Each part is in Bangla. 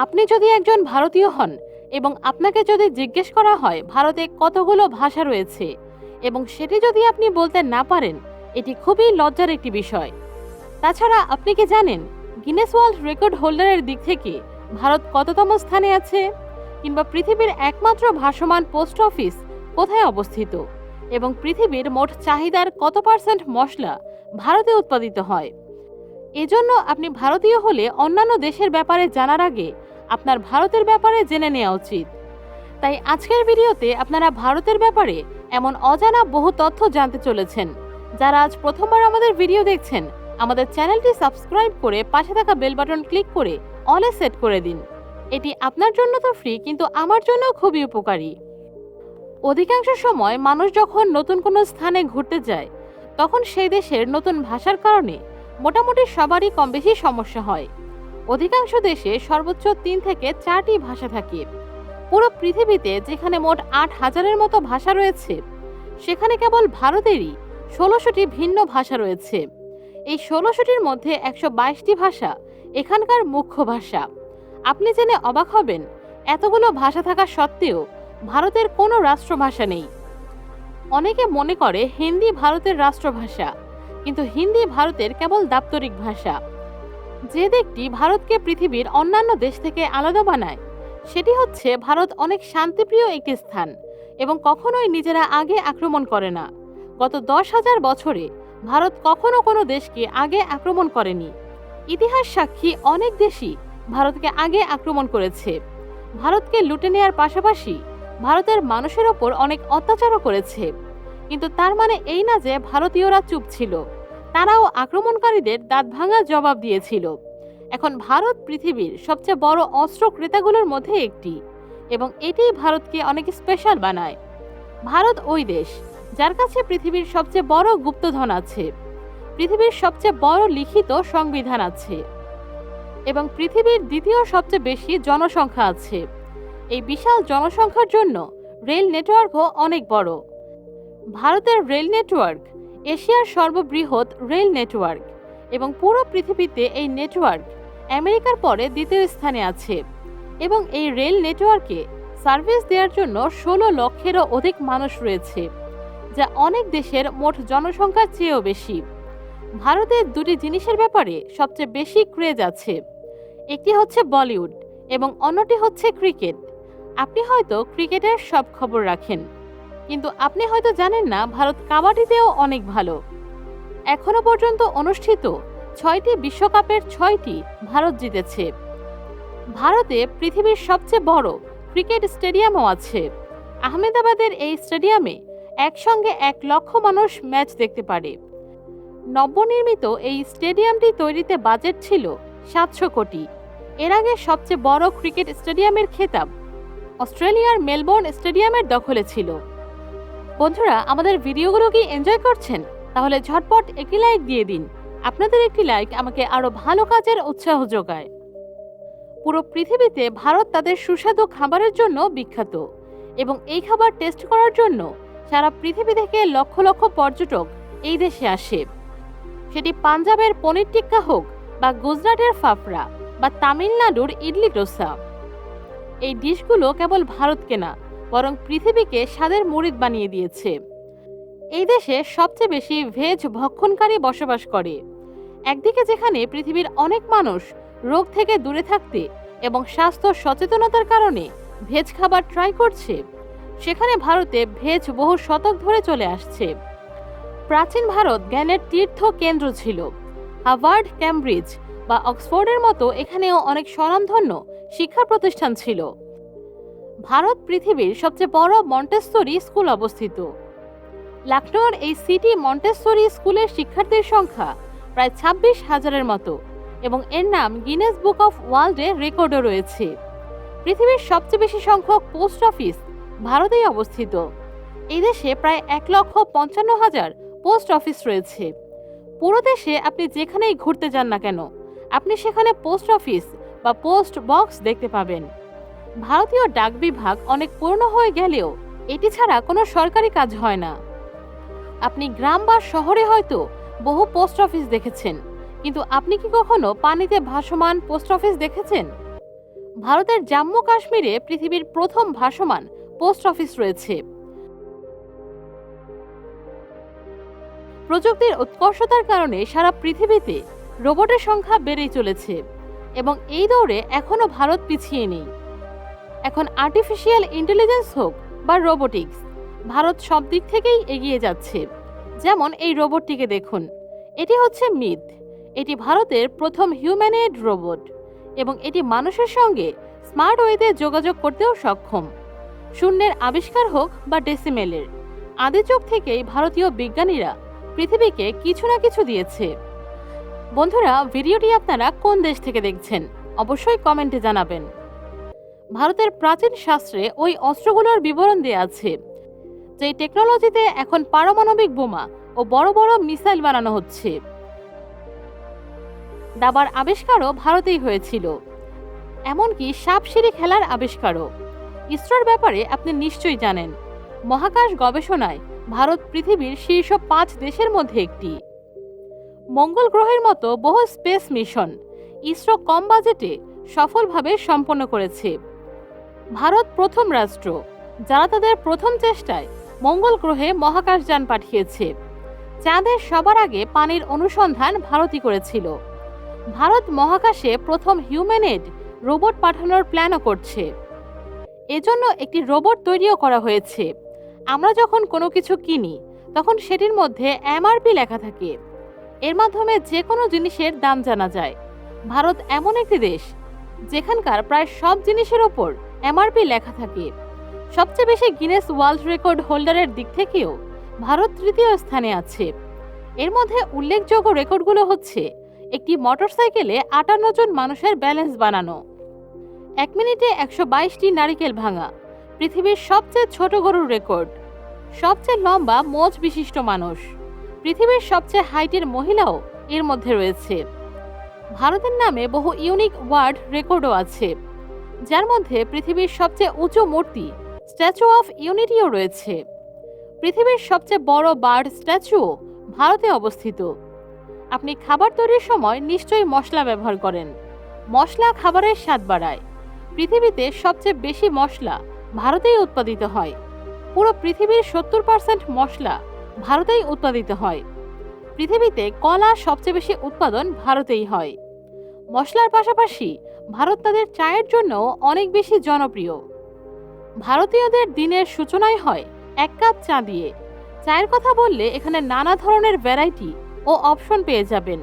আপনি যদি একজন ভারতীয় হন এবং আপনাকে যদি জিজ্ঞেস করা হয় ভারতে কতগুলো ভাষা রয়েছে এবং সেটি যদি আপনি বলতে না পারেন, এটি খুবই লজ্জার একটি বিষয়। তাছাড়া আপনি কি জানেন গিনেস ওয়ার্ল্ড রেকর্ড হোল্ডারের দিক থেকে ভারত কততম স্থানে আছে, কিংবা পৃথিবীর একমাত্র ভাসমান পোস্ট অফিস কোথায় অবস্থিত, এবং পৃথিবীর মোট চাহিদার কত পার্সেন্ট মশলা ভারতে উৎপাদিত হয়? এজন্য আপনি ভারতীয় হলে অন্যান্য দেশের ব্যাপারে জানার আগে আপনার ভারতের ব্যাপারে জেনে নেওয়া উচিত। তাই আজকের ভিডিওতে আপনারা ভারতের ব্যাপারে এমন অজানা বহু তথ্য জানতে চলেছেন। যারা আজ প্রথমবার আমাদের ভিডিও দেখছেন, আমাদের চ্যানেলটি সাবস্ক্রাইব করে পাশে থাকা বেল বাটন ক্লিক করে অলে সেট করে দিন। এটি আপনার জন্য তো ফ্রি, কিন্তু আমার জন্য খুবই উপকারী। অধিকাংশ সময় মানুষ যখন নতুন কোনো স্থানে ঘুরতে যায়, তখন সেই দেশের নতুন ভাষার কারণে মোটামুটি সবারই কম বেশি সমস্যা হয়। অধিকাংশ দেশে সর্বোচ্চ 3 থেকে 4টি ভাষা থাকে। পুরো পৃথিবীতে যেখানে মোট 8,000-এর মতো ভাষা রয়েছে, সেখানে কেবল ভারতেরই 16টি ভিন্ন ভাষা রয়েছে। এই 16টির মধ্যে 122টি ভাষা এখানকার মুখ্য ভাষা। আপনি জেনে অবাক হবেন, এতগুলো ভাষা থাকা সত্ত্বেও ভারতের কোনো রাষ্ট্রভাষা নেই। অনেকে মনে করে হিন্দি ভারতের রাষ্ট্রভাষা, কিন্তু হিন্দি ভারতের কেবল দাপ্তরিক ভাষা। যে দিকটি ভারতকে পৃথিবীর অন্যান্য দেশ থেকে আলাদা বানায়, সেটি হচ্ছে ভারত অনেক শান্তিপ্রিয় একটি স্থান এবং কখনোই নিজেরা আগে আক্রমণ করে না। গত 10,000 বছরে ভারত কখনো কোনো দেশকে আগে আক্রমণ করেনি। ইতিহাস সাক্ষী অনেক দেশই ভারতকে আগে আক্রমণ করেছে। ভারতকে লুটে নেওয়ার পাশাপাশি ভারতের মানুষের ওপর অনেক অত্যাচারও করেছে। কিন্তু তার মানে এই না যে ভারতীয়রা চুপ ছিল, তারাও আক্রমণকারীদের দাঁত ভাঙা জবাব দিয়েছিল। এখন ভারত পৃথিবীর সবচেয়ে বড় অস্ত্র ক্রেতাগুলোর মধ্যে একটি, এবং এটিই ভারতকে অনেক স্পেশাল বানায়। ভারত ওই দেশ যার কাছে পৃথিবীর সবচেয়ে বড় গুপ্তধন আছে, পৃথিবীর সবচেয়ে বড় লিখিত সংবিধান আছে, এবং পৃথিবীর দ্বিতীয় সবচেয়ে বেশি জনসংখ্যা আছে। এই বিশাল জনসংখ্যার জন্য রেল নেটওয়ার্কও অনেক বড়। ভারতের রেল নেটওয়ার্ক এশিয়ার সর্ববৃহৎ রেল নেটওয়ার্ক, এবং পুরো পৃথিবীতে এই নেটওয়ার্ক আমেরিকার পরে দ্বিতীয় স্থানে আছে। এবং এই রেল নেটওয়ার্কে সার্ভিস দেওয়ার জন্য 16 লক্ষেরও অধিক মানুষ রয়েছে, যা অনেক দেশের মোট জনসংখ্যার চেয়েও বেশি। ভারতের দুটি জিনিসের ব্যাপারে সবচেয়ে বেশি ক্রেজ আছে, একটি হচ্ছে বলিউড এবং অন্যটি হচ্ছে ক্রিকেট। আপনি হয়তো ক্রিকেটের সব খবর রাখেন, কিন্তু আপনি হয়তো জানেন না ভারত কাবাডিতেও অনেক ভালো। এখনো পর্যন্ত অনুষ্ঠিত 6টি বিশ্বকাপের 6টি ভারত জিতেছে। ভারতে পৃথিবীর সবচেয়ে বড় ক্রিকেট স্টেডিয়ামও আছে। আহমেদাবাদের এই স্টেডিয়ামে একসঙ্গে 1 লক্ষ মানুষ ম্যাচ দেখতে পারে। নবনির্মিত এই স্টেডিয়ামটি তৈরিতে বাজেট ছিল 700 কোটি। এর আগে সবচেয়ে বড় ক্রিকেট স্টেডিয়ামের খেতাব অস্ট্রেলিয়ার মেলবোর্ন স্টেডিয়ামের দখলে ছিল। বন্ধুরা, আমাদের ভিডিওগুলো কি এনজয় করছেন? তাহলে ঝটপট একটি লাইক দিয়ে দিন। আপনাদের একটি লাইক আমাকে আরো ভালো কাজের উৎসাহ যোগায়। পুরো পৃথিবীতে ভারত তাদের সুস্বাদু খাবারের জন্য বিখ্যাত, এবং এই খাবার টেস্ট করার জন্য সারা পৃথিবী থেকে লক্ষ লক্ষ পর্যটক এই দেশে আসে। সেটি পাঞ্জাবের পনির টিক্কা হোক, বা গুজরাটের ফাফড়া, বা তামিলনাড়ুর ইডলি ডোসা। এই ডিশগুলো কেবল ভারতকে না, বরং পৃথিবীকে স্বাদের মরিদ বানিয়ে দিয়েছে। এই দেশে সবচেয়ে বেশি ভেজ ভক্ষণকারী বসবাস করে। একদিকে যেখানে পৃথিবীর অনেক মানুষ রোগ থেকে দূরে থাকতে এবং স্বাস্থ্য সচেতনতার কারণে ভেজ খাবার ট্রাই করছে, সেখানে ভারতে ভেজ বহু শতক ধরে চলে আসছে। প্রাচীন ভারত জ্ঞানের তীর্থ কেন্দ্র ছিল। হার্ভার্ড, ক্যামব্রিজ বা অক্সফোর্ডের মতো এখানেও অনেক স্বনামধন্য শিক্ষা প্রতিষ্ঠান ছিল। ভারত পৃথিবীর সবচেয়ে বড় মন্টেসরি স্কুল অবস্থিত। লখনৌর এই সিটি মন্টেসরি স্কুলের শিক্ষার্থীর সংখ্যা প্রায় 26,000-এর মতো, এবং এর নাম গিনেস বুক অফ ওয়ার্ল্ডে রেকর্ডও রয়েছে। পৃথিবীর সবচেয়ে বেশি সংখ্যক পোস্ট অফিস ভারতেই অবস্থিত। এই দেশে প্রায় 1,55,000 পোস্ট অফিস রয়েছে। পুরো দেশে আপনি যেখানেই ঘুরতে যান না কেন, আপনি সেখানে পোস্ট অফিস বা পোস্ট বক্স দেখতে পাবেন। ভারতীয় ডাক বিভাগ অনেক পুরনো হয়ে গেলেও এটি ছাড়া কোনো সরকারি কাজ হয় না। আপনি গ্রাম বা শহরে হয়তো বহু পোস্ট অফিস দেখেছেন, কিন্তু আপনি কি কখনো পানিতে ভাসমান পোস্ট অফিস দেখেছেন? ভারতের জম্মু কাশ্মীরে পৃথিবীর প্রথম ভাসমান পোস্ট অফিস রয়েছে। প্রযুক্তির উৎকর্ষতার কারণে সারা পৃথিবীতে রোবটের সংখ্যা বেড়েই চলেছে এবং এই দৌড়ে এখনো ভারত পিছিয়ে নেই। এখন আর্টিফিশিয়াল ইন্টেলিজেন্স হোক বা রোবোটিক্স, ভারত সব দিক থেকেই এগিয়ে যাচ্ছে। যেমন এই রোবটটিকে দেখুন, এটি হচ্ছে মিথ। এটি ভারতের প্রথম হিউম্যানয়েড রোবট এবং এটি মানুষের সঙ্গে স্মার্ট ওয়েতে যোগাযোগ করতেও সক্ষম। শূন্যের আবিষ্কার হোক বা ডেসিমেলের, আদি যুগ থেকেই ভারতীয় বিজ্ঞানীরা পৃথিবীকে কিছু না কিছু দিয়েছে। বন্ধুরা, ভিডিওটি আপনারা কোন দেশ থেকে দেখছেন অবশ্যই কমেন্টে জানাবেন। ভারতের প্রাচীন শাস্ত্রে ওই অস্ত্রগুলোর বিবরণ দেয়া আছে, যে টেকনোলজিতে এখন পারমাণবিক বোমা ও বড় বড় মিসাইল বানানো হচ্ছে। দাবার আবিষ্কারও ভারতেই হয়েছিল, এমনকি সাপ সিঁড়ি খেলার আবিষ্কারও। ইসরোর ব্যাপারে আপনি নিশ্চয়ই জানেন। মহাকাশ গবেষণায় ভারত পৃথিবীর শীর্ষ 5 দেশের মধ্যে একটি। মঙ্গল গ্রহের মতো বহু স্পেস মিশন ইসরো কম বাজেটে সফলভাবে সম্পন্ন করেছে। ভারত প্রথম রাষ্ট্র যারা তাদের প্রথম চেষ্টায় মঙ্গল গ্রহে মহাকাশযান পাঠিয়েছে। চাঁদে সবার আগে পানির অনুসন্ধান ভারতই করেছিল। ভারত মহাকাশে প্রথম হিউম্যানয়েড রোবট পাঠানোর প্ল্যানও করছে। এজন্য একটি রোবট তৈরিও করা হয়েছে। আমরা যখন কোনো কিছু কিনি তখন সেটির মধ্যে এমআরপি লেখা থাকে। এর মাধ্যমে যে কোনো জিনিসের দাম জানা যায়। ভারত এমন একটি দেশ যেখানকার প্রায় সব জিনিসের ওপর এমআরপি লেখা থাকে। সবচেয়ে বেশি গিনেস ওয়ার্ল্ড রেকর্ড হোল্ডারের দিক থেকেও ভারত তৃতীয় স্থানে আছে। এর মধ্যে উল্লেখযোগ্য রেকর্ডগুলো হচ্ছে একটি মোটরসাইকেলে 58 জন মানুষের ব্যালেন্স বানানো, 1 মিনিটে 122টি নারিকেল ভাঙা, পৃথিবীর সবচেয়ে ছোট গরুর রেকর্ড, সবচেয়ে লম্বা মোচ বিশিষ্ট মানুষ, পৃথিবীর সবচেয়ে হাইটের মহিলাও এর মধ্যে রয়েছে। ভারতের নামে বহু ইউনিক ওয়ার্ল্ড রেকর্ডও আছে, যার মধ্যে পৃথিবীর সবচেয়ে উঁচু মূর্তি স্ট্যাচু অফ ইউনিটিও রয়েছে। পৃথিবীর সবচেয়ে বড় বার্ড স্ট্যাচুও ভারতে অবস্থিত। আপনি খাবার তৈরির সময় নিশ্চয়ই মশলা ব্যবহার করেন। মশলা খাবারের স্বাদ বাড়ায়। পৃথিবীতে সবচেয়ে বেশি মশলা ভারতেই উৎপাদিত হয়। পুরো পৃথিবীর 70% মশলা ভারতেই উৎপাদিত হয়। পৃথিবীতে কলা সবচেয়ে বেশি উৎপাদন ভারতেই হয়। মশলার পাশাপাশি ভারত তাদের চায়ের জন্য অনেক বেশি জনপ্রিয়। ভারতীয়দের দিনের সূচনায় হয় 1 কাপ চা দিয়ে। চায়ের কথা বললে এখানে নানা ধরনের ভ্যারাইটি ও অপশন পেয়ে যাবেন।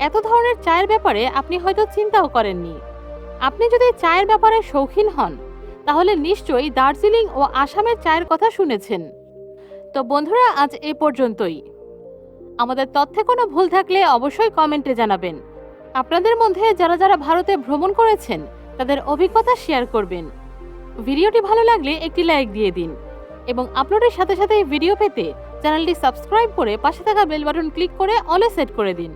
এত ধরনের চায়ের ব্যাপারে আপনি হয়তো চিন্তাও করেননি। আপনি যদি চায়ের ব্যাপারে শৌখিন হন তাহলে নিশ্চয়ই দার্জিলিং ও আসামের চায়ের কথা শুনেছেন। তো বন্ধুরা, আজ এই পর্যন্তই। আমাদের তথ্যে কোনো ভুল থাকলে অবশ্যই কমেন্টে জানাবেন। আপনাদের মধ্যে যারা যারা ভারতে ভ্রমণ করেছেন তাদের অভিজ্ঞতা শেয়ার করবেন। ভিডিওটি ভালো লাগলে একটি লাইক দিয়ে দিন এবং আপলোডের সাথে সাথে ভিডিও পেতে চ্যানেলটি সাবস্ক্রাইব করে পাশে থাকা বেল বাটন ক্লিক করে অলে সেট করে দিন।